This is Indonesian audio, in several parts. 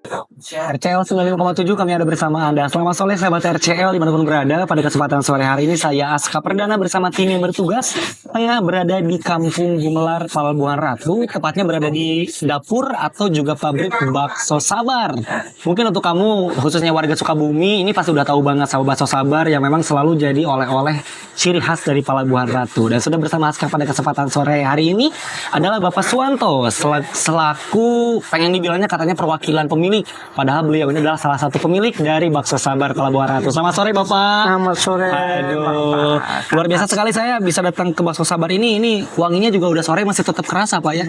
RCL 95,7 kami ada bersama Anda. Selamat sore sahabat RCL dimanapun berada. Pada kesempatan sore hari ini saya Aska Perdana bersama tim yang bertugas tengah berada di Kampung Gumelar, Palabuhan Ratu. Tepatnya berada di dapur atau juga pabrik bakso Sabar. Mungkin untuk kamu khususnya warga Sukabumi ini pasti udah tahu banget sama bakso Sabar yang memang selalu jadi oleh-oleh ciri khas dari Palabuhan Ratu. Dan sudah bersama Aska pada kesempatan sore hari ini adalah Bapak Suwanto selaku pengen dibilangnya katanya perwakilan pemilik. Padahal beliau ini adalah salah satu pemilik dari Bakso Sabar Palabuhan Ratu. Selamat sore Bapak. Selamat sore. Aduh, luar biasa sekali saya bisa datang ke Bakso Sabar ini. Ini wanginya juga udah sore masih tetap kerasa Pak ya.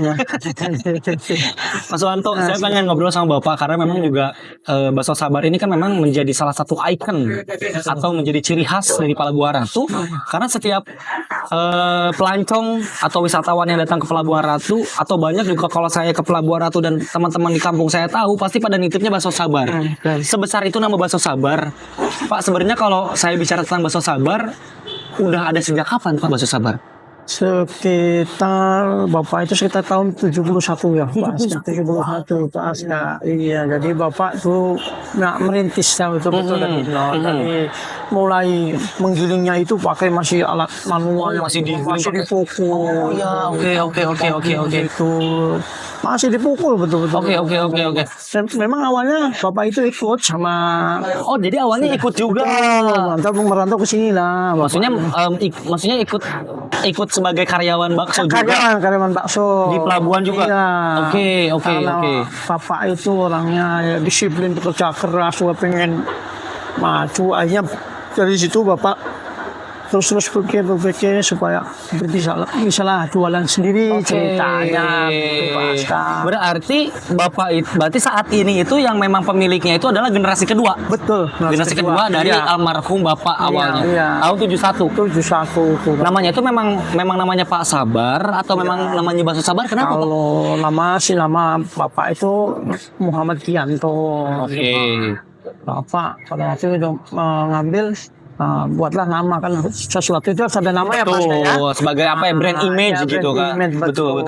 Mas Suwanto, saya pengen ngobrol sama Bapak karena memang juga Bakso Sabar ini kan memang menjadi salah satu ikon atau menjadi ciri khas dari Palabuhan Ratu. Karena setiap pelancong atau wisatawan yang datang ke Pelabuhan Ratu atau banyak juga kalau saya ke Pelabuhan Ratu dan teman-teman di kampung saya tahu pasti pada nitipnya bakso Sabar. Sebesar itu nama bakso Sabar. Pak, sebenarnya kalau saya bicara tentang bakso Sabar, udah ada sejak kapan Pak bakso Sabar? Sekitar Bapak itu sekitar tahun 71 ya Pak. 71 Pak Aska. Iya, jadi Bapak tuh merintis ya betul-betul dari nol. Jadi mulai menggilingnya itu pakai masih alat manual yang masih dipukul. Oh ya, oke. Itu masih dipukul betul-betul. Oke. Dan memang awalnya Bapak itu ikut sama. Oh, jadi awalnya ikut juga. Mantap merantau ke sini lah. Maksudnya ikut sebagai karyawan bakso juga. Karyawan bakso Di pelabuhan juga. Iya. Oke. Bapak itu orangnya ya, disiplin, bekerja keras, pengen maju. Akhirnya dari situ Bapak terus berpikir supaya bisa lah jualan sendiri ceritanya. Berarti saat ini itu yang memang pemiliknya itu adalah generasi kedua. Betul. Generasi kedua dari almarhum Bapak awalnya. Iya. Tahun 71. Namanya itu memang namanya Pak Sabar atau memang namanya Bakso Sabar? Kenapa Pak? Kalau nama Bapak itu Muhammad Kianto. Oke. Bapak pada waktu itu mengambil buatlah nama kan sesuatu itu harus ada nama ya Pak ya. Sebagai apa ya brand image ya, gitu kan. Betul.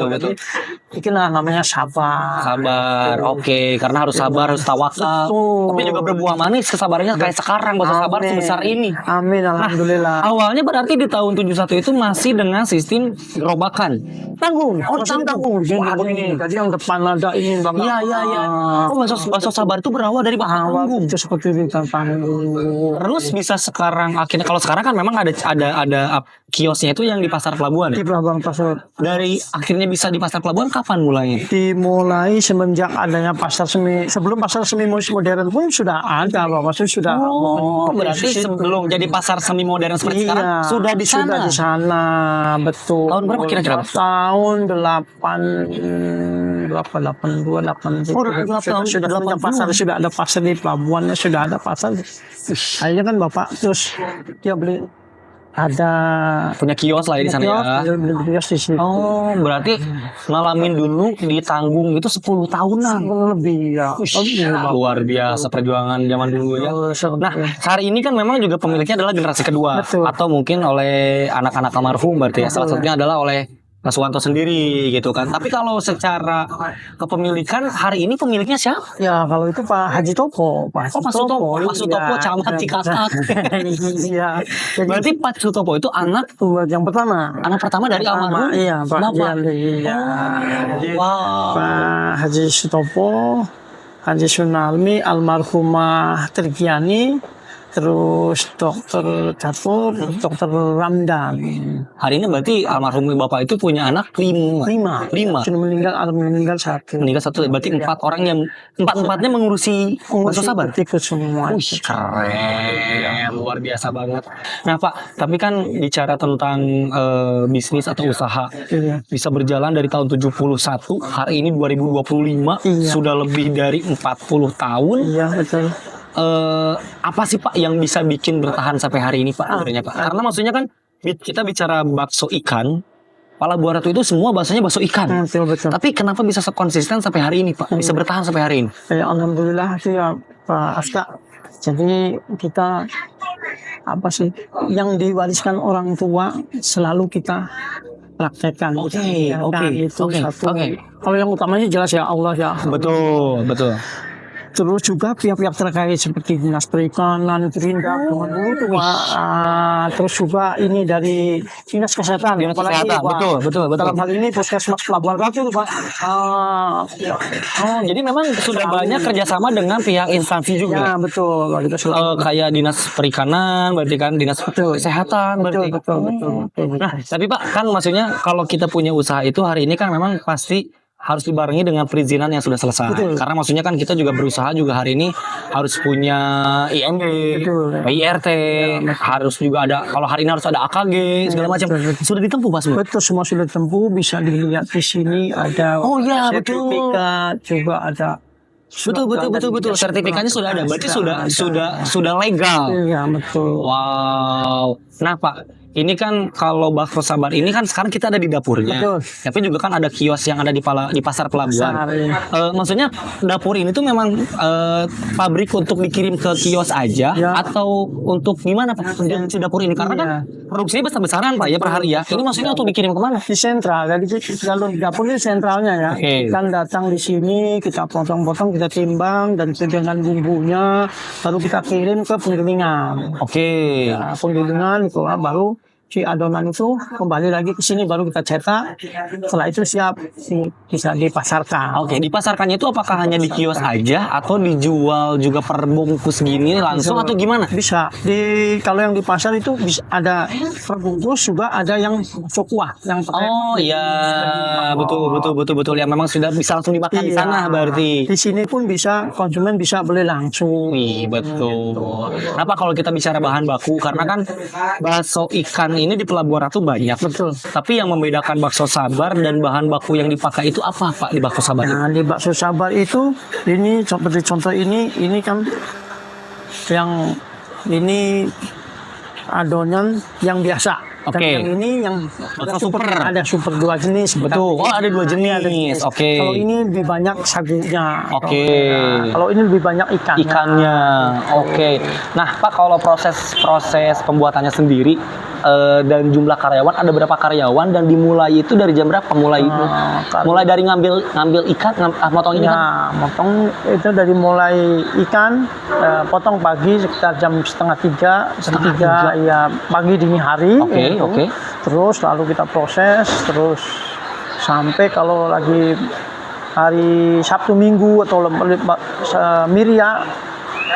Bikinlah namanya Sabar. Sabar. Oke, karena harus sabar, harus tawakal. Tapi juga berbuah manis kesabarannya kayak sekarang Bakso Sabar sebesar ini. Amin, alhamdulillah. Awalnya berarti di tahun 71 itu masih dengan sistem gerobakan. Tanggung. Tanggung. Jadi yang depan ada ini Bang. Iya. Oh, bakso Sabar itu berawal dari Tanggung. Itu seperti itu Tanggung. Terus bisa sekarang akhirnya kalau sekarang kan memang ada kiosnya itu yang di Pasar Pelabuhan ya? Di Pelabuhan Pasar. Dari akhirnya bisa di Pasar Pelabuhan kapan mulainya? Dimulai semenjak adanya pasar semi. Sebelum pasar semi modern pun sudah ada, Bapak sudah. Berarti sebelum jadi pasar semi modern seperti sekarang sudah di sana. Sudah di sana, betul. Tahun berapa kira-kira? Tahun 82, 83. Sudah ada pasar, sudah ada pasar di pelabuhannya, sudah ada pasar. Akhirnya kan Bapak terus dia beli punya kios lah ya di sana ya. Kios di situ. Oh, berarti ngalamin dulu di Tanggung itu 10 tahunan. Lebih ya. Luar biasa perjuangan zaman dulu ya. Nah, hari ini kan memang juga pemiliknya adalah generasi kedua. Betul. Atau mungkin oleh anak-anak almarhum berarti ya. Salah satunya adalah oleh Mas Suwanto sendiri gitu kan. Tapi kalau secara kepemilikan hari ini pemiliknya siapa? Ya kalau itu Pak Haji Topo. Pak Sutopo camat Cikakak. Iya. Berarti Pak Sutopo itu anak yang pertama. Anak pertama dari almarhum. Iya, Pak. Iya. Wow. Pak Haji Sutopo, Haji Sunalmi, almarhumah Trigiani, terus Dokter Catur, Dokter Ramdan. Hari ini berarti almarhum Bapak itu punya anak 5. Sudah meninggal satu. Meninggal satu, berarti 4 orang yang empatnya mengurusi Bakso Sabar. Ikut semua. Keren, luar biasa banget. Nah Pak, tapi kan bicara tentang bisnis atau usaha bisa berjalan dari tahun 71, hari ini 2025 sudah lebih dari 40 tahun. Iya betul. Apa sih Pak yang bisa bikin bertahan sampai hari ini Pak sebenarnya Pak? Karena maksudnya kan kita bicara bakso ikan, Palabuhan Ratu itu semua baksonya bakso ikan. Betul. Tapi kenapa bisa konsisten sampai hari ini Pak? Bisa bertahan sampai hari ini? Ya alhamdulillah sih ya Pak Aska. Jadi kita yang diwariskan orang tua selalu kita praktekkan. Oke. Itu satu. Kalau yang utamanya jelas ya Allah ya. Betul. Terus juga pihak-pihak terkait seperti Dinas Perikanan, Perindak, terus juga ini dari Dinas Kesehatan. Dinas Apalagi, Kesehatan, Pak, betul. dalam hal ini Puskesmas Pelabuhan Ratu, Pak. Oh, jadi memang sudah banyak kerjasama dengan pihak instansi Ya, juga. betul. Kita sudah Kayak Dinas Perikanan, berarti kan Dinas Kesehatan, berarti. betul. Nah, tapi Pak, kan maksudnya kalau kita punya usaha itu hari ini kan memang pasti harus dibarengi dengan perizinan yang sudah selesai. Betul. Karena maksudnya kan kita juga berusaha juga hari ini harus punya IMB, Betul. PIRT, harus juga ada, kalau hari ini harus ada AKG, segala macam. Sudah ditempuh Pak semua? Betul, semua sudah tempuh, bisa dilihat di sini ada Oh iya, betul. sertifikat, juga ada Betul. Sertifikatnya sudah ada. Berarti sudah legal. Iya, betul. Wow. Nah Pak, ini kan kalau bakso sabar ini kan sekarang kita ada di dapurnya. Betul. Tapi juga kan ada kios yang ada di pasar pelabuhan. Pasar, iya. Maksudnya dapur ini tuh memang pabrik untuk dikirim ke kios aja Ya. atau untuk gimana Pak? Si dapur ini karena kan produksinya besar-besaran Pak ya per hari ya. Ini maksudnya untuk dikirim kemana? Di sentral, jadi kalau di dapur ini sentralnya ya. Oke. Kan datang di sini, kita potong-potong, kita timbang, dan dengan bumbunya, baru kita kirim ke penggilingan. Oke. Nah, penggilingan itu baru si adonan itu kembali lagi ke sini, baru kita cetak. Setelah itu siap bisa dipasarkan. Oke, dipasarkannya itu apakah hanya di kios aja atau dijual juga per bungkus gini langsung atau gimana? Bisa kalau yang di pasar itu bisa ada perbungkus, juga ada yang kuah yang pakai. Oh iya, betul ya, memang sudah bisa langsung dimakan di Iya. sana berarti. Di sini pun bisa, konsumen bisa beli langsung. Wih, betul. Kenapa kalau kita bicara bahan baku? Karena kan bakso ikan ini di Pelabuhan Ratu banyak. Betul. Tapi yang membedakan bakso sabar dan bahan baku yang dipakai itu apa Pak di bakso sabar? Nah, di bakso sabar itu ini seperti contoh ini kan yang ini adonan yang biasa. Oke. Dan yang ini yang Bakso super. Ada super 2 jenis. Betul. Oh, ada 2 jenis. Oke. Kalau ini lebih banyak sagunya. Oke. Kalau ini lebih banyak ikannya. Ikannya. Oke. Nah, Pak, kalau proses pembuatannya sendiri dan jumlah karyawan, ada berapa karyawan dan dimulai itu dari jam berapa mulai? Mulai dari ngambil ikan, motong ini kan? Nah, motong itu dari mulai ikan, potong pagi sekitar jam setengah 3, jam 3 ya pagi dini hari. Oke. Terus lalu kita proses, terus sampai kalau lagi hari Sabtu Minggu atau Miria,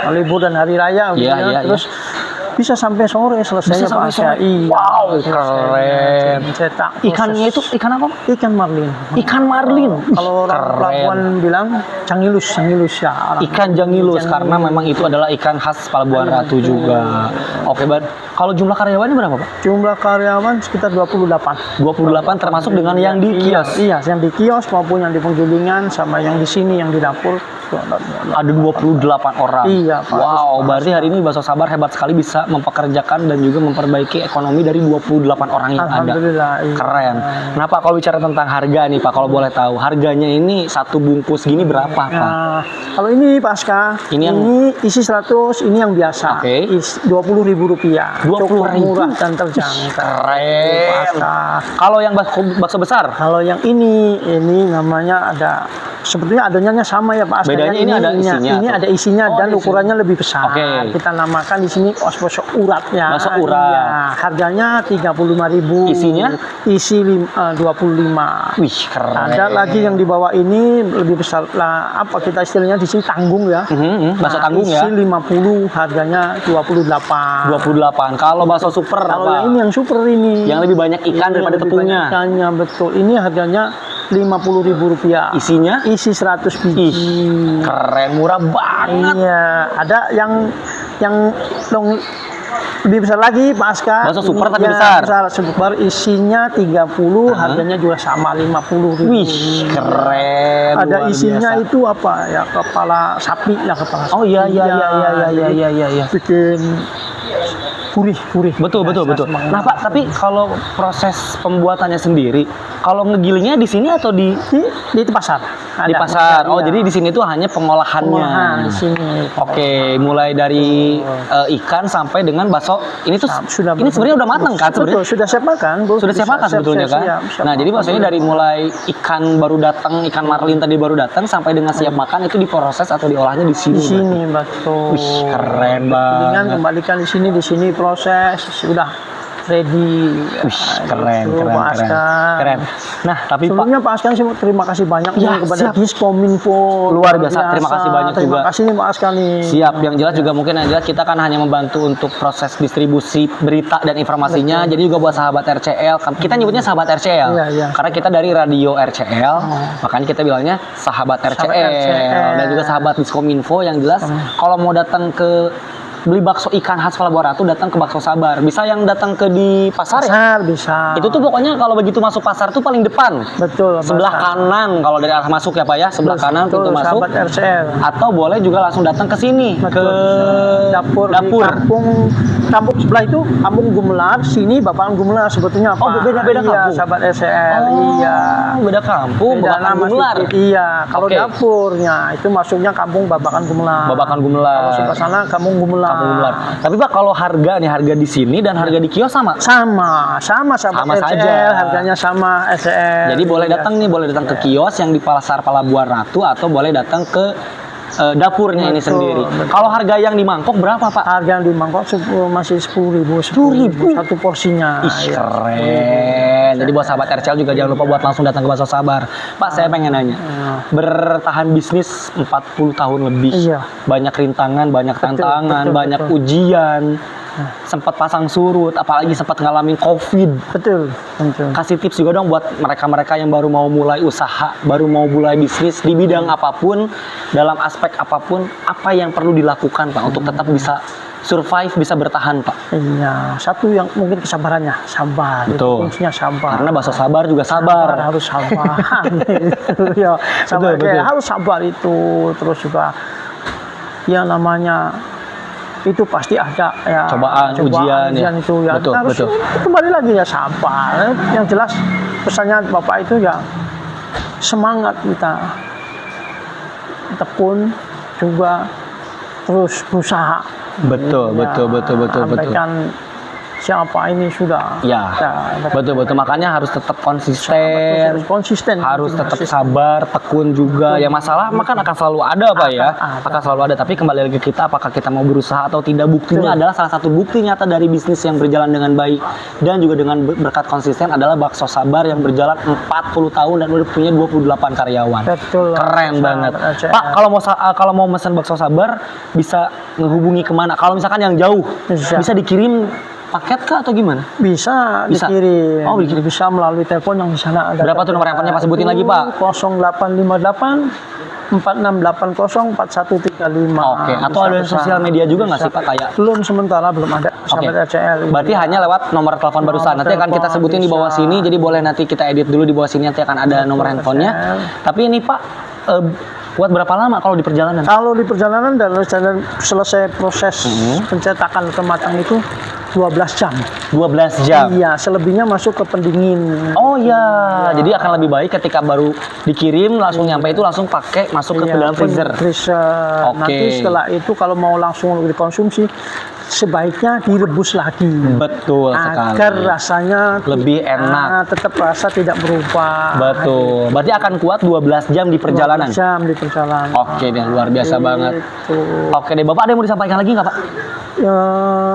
libur dan hari raya, Iya. terus bisa sampai sore selesainya Bisa sampai Pak. sore. Iya. Wow, keren. Cetak. Ikannya itu ikan apa? Ikan marlin. Ikan marlin. Kalau orang Keren. pelabuhan bilang cangilus ya. Ikan jangilus karena memang itu adalah ikan khas Pelabuhan Ratu juga. Oke, kalau jumlah karyawannya berapa Pak? Jumlah karyawan sekitar 28. 28 termasuk dengan yang di kios. Iya, yang di kios maupun yang di penggilingan sama yang di sini yang di dapur. Ada 28 orang. Iya, Pak. Wow, berarti hari ini Bakso Sabar hebat sekali bisa mempekerjakan dan juga memperbaiki ekonomi dari 28 orang yang ada. Alhamdulillah. Iya. Keren. Nah Pak, kalau bicara tentang harga nih Pak, kalau boleh tahu, harganya ini satu bungkus gini berapa Pak? Nah, kalau ini pasca, Ini yang- ini isi 100, ini yang biasa. Oke. 20.000 rupiah. 20.000? Murah dan terjangkau. Keren. Pasca. Kalau yang bakso besar? Kalau yang ini namanya ada, sebetulnya adonannya sama ya Pak. Askarnya. Bedanya ini ada isinya Ini atau? ada isinya Oh, dan ada ukurannya lebih besar. Oke. Kita namakan di sini bakso uratnya. Bakso urat. Iya, harganya 35.000. Isinya? Isi 25. Wih, keren. Ada lagi yang di bawah ini lebih besar lah, apa kita istilahnya di sini tanggung ya. Bakso tanggung ya? Isi 50, harganya 28. 28. Kalau bakso super Kalau apa? yang ini yang super ini. Yang lebih banyak ikan Ini daripada yang lebih tepungnya. banyak ikannya, betul. Ini harganya 50.000 rupiah. Isinya? Isi 100 biji. Keren, murah banget. Iya, ada yang dong lebih besar lagi Pak Aska. Bakso super tapi Iya, besar. super isinya 30, harganya juga sama 50.000. Wih, keren. Ada luar isinya biasa. itu apa ya, kepala sapi ya, kepala Oh sapi. iya. Jadi bikin gurih. Betul. Biasa semangat. Nah Pak, tapi kalau proses pembuatannya sendiri, Kalau ngegilingnya di sini atau di Di pasar. di Ada. pasar? Oh, Iya. jadi di sini tuh hanya pengolahannya. Pengolahan di sini. Oke, mulai dari ikan sampai dengan bakso. Ini tuh Sudah ini sebenarnya udah matang kan Betul, sebenarnya? sudah siap makan, Bu. Sudah siap makan sebetulnya kan? siap Nah, jadi makan. maksudnya dari mulai ikan baru datang, ikan marlin tadi baru datang sampai dengan siap makan itu diproses atau diolahnya di sini. di sini betul. Wih, keren Dengan banget. kembalikan di sini proses sudah ready. Wih, keren, Itu, keren, Pak keren. Askan. Keren. Nah, tapi Pak, Sebelumnya Pak Askan sih terima kasih banyak Ya, nih kepada siap. Diskominfo. Luar biasa, terima kasih banyak Terima juga. kasih nih Pak Askan nih. siap. Yang jelas juga mungkin yang jelas kita kan hanya membantu untuk proses distribusi berita dan informasinya. Jadi juga buat sahabat RCL, kita nyebutnya sahabat RCL. Iya, iya. Karena kita dari radio RCL, makanya kita bilangnya sahabat RCL, RCL. dan juga sahabat Diskominfo yang jelas kalau mau datang ke beli bakso ikan khas Pelabuhan Ratu datang ke Bakso Sabar. Bisa yang datang ke di pasar ya? Pasar bisa. Itu tuh pokoknya kalau begitu masuk pasar tuh paling depan. betul. Sebelah pasar. kanan kalau dari arah masuk ya Pak ya, sebelah kanan Betul, pintu masuk. Sahabat RCL. Atau boleh juga langsung datang ke sini ke dapur, dapur. Di kampung sebelah itu kampung Gumelar, sini Bapak Gumelar sebetulnya Pak. Oh, beda-beda Iya, kampung? sahabat SCL. Oh, Iya. beda kampung, Beda Babakan nama Gumelar. sedikit, iya. Kalau Oke. dapurnya itu masuknya kampung Babakan Gumelar. Babakan Gumelar. Kalau sebelah sana kampung Gumelar. Kampung Gumelar. Tapi Pak kalau harga nih harga di sini dan harga di kios sama. Sama sahabat Sama SCL, saja. harganya sama SCL. Jadi boleh Iya. datang nih, boleh datang ke kios yang di Pasar Pelabuhan Ratu atau boleh datang ke dapurnya ini Betul, sendiri. betul. Kalau harga yang di mangkok berapa Pak? Harga yang di mangkok masih 10.000. 10.000? satu porsinya. Ih, Iya. keren. Jadi buat sahabat RCL juga jangan lupa buat langsung datang ke Bakso Sabar. Pak, saya pengen nanya. Bertahan bisnis 40 tahun lebih. Iya. Banyak rintangan, banyak tantangan, betul, banyak betul. ujian. Sempat pasang surut, apalagi sempat ngalamin Covid. Betul, betul. Kasih tips juga dong buat mereka-mereka yang baru mau mulai usaha, baru mau mulai bisnis di bidang apapun, dalam aspek apapun, apa yang perlu dilakukan Pak untuk tetap bisa survive, bisa bertahan Pak? Iya, satu yang mungkin kesabarannya, sabar. Betul. Itu kuncinya sabar. Karena Bakso Sabar juga sabar. Harus sabar. Itu ya, sabar. Betul, betul. Harus sabar itu. Terus juga yang namanya itu pasti ada ya Cobaan, ujian ya. itu ya. Betul, Harus betul. kembali lagi ya sabar. Yang jelas pesannya Bapak itu ya semangat kita tekun juga terus berusaha. Betul, Ya, betul, betul, betul, betul. abaikan siapa ini sudah. Ya, betul, betul. Makanya harus tetap konsisten. Konsisten. Harus tetap sabar, tekun juga. Ya masalah makan akan selalu ada Pak ya. Ada. Akan selalu ada. Tapi kembali lagi ke kita, apakah kita mau berusaha atau tidak. Buktinya adalah salah satu bukti nyata dari bisnis yang berjalan dengan baik dan juga dengan berkat konsisten adalah Bakso Sabar yang berjalan 40 tahun dan udah punya 28 karyawan. Betul. Keren banget. Pak, kalau mau pesan Bakso Sabar bisa menghubungi kemana? Kalau misalkan yang jauh bisa dikirim paket kah atau gimana? Bisa, Bisa? dikirim. Oh, dikirim. Bisa melalui telepon yang di sana ada. Berapa tuh nomor handphonenya, Pak? Sebutin lagi, Pak. 0858 4680 4135. Oke, atau ada sosial media juga nggak sih Pak kayak? Belum, sementara belum ada. Oke. Sahabat RCL. Berarti hanya lewat nomor telepon barusan. Nanti akan kita sebutin di bawah sini. Jadi boleh nanti kita edit dulu di bawah sini. Nanti akan ada nomor handphonenya. Tapi ini Pak, buat berapa lama kalau di perjalanan? Kalau di perjalanan dan selesai proses pencetakan ke matang itu 12 jam. 12 jam. Iya, selebihnya masuk ke pendingin. Oh ya, jadi akan lebih baik ketika baru dikirim langsung nyampe itu langsung pakai masuk ke Iya, dalam freezer. freezer. Oke. Nanti setelah itu kalau mau langsung dikonsumsi sebaiknya direbus lagi. Betul sekali. Agar rasanya Lebih enak. tetap rasa tidak berubah. Betul. Berarti akan kuat 12 jam di perjalanan. 12 jam di perjalanan. Oke deh, luar biasa banget. Gitu. Oke deh, Bapak ada yang mau disampaikan lagi nggak Pak? Ya,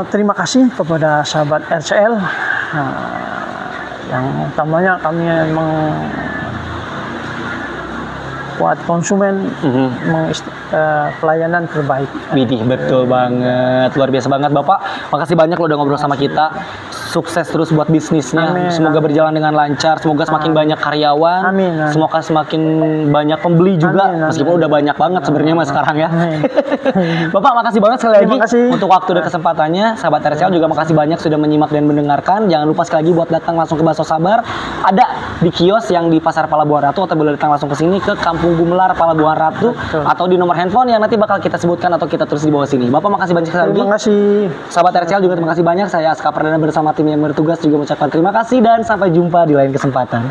terima kasih kepada sahabat RCL. Yang utamanya kami buat konsumen pelayanan terbaik. Widih, betul banget. Luar biasa banget Bapak. Makasih banyak lo udah ngobrol sama kita. Sukses terus buat bisnisnya. Amin. Semoga berjalan dengan lancar. Semoga semakin banyak karyawan. Amin. Semoga semakin banyak pembeli juga. Amin. Meskipun udah banyak banget sebenarnya mas sekarang ya. Amin. Bapak makasih banget sekali lagi Terima kasih. untuk waktu dan kesempatannya. Sahabat RCL juga makasih banyak sudah menyimak dan mendengarkan. Jangan lupa sekali lagi buat datang langsung ke Bakso Sabar. Ada di kios yang di Pasar Pelabuhan Ratu atau boleh datang langsung ke sini ke Kampung Gumelar Pelabuhan Ratu. Betul. Atau di nomor handphone yang nanti bakal kita sebutkan atau kita tulis di bawah sini. Bapak makasih banyak sekali lagi. Terima kasih. Sahabat RCL juga terima kasih banyak. Saya Aska Perdana bersama tim yang bertugas juga mengucapkan terima kasih dan sampai jumpa di lain kesempatan.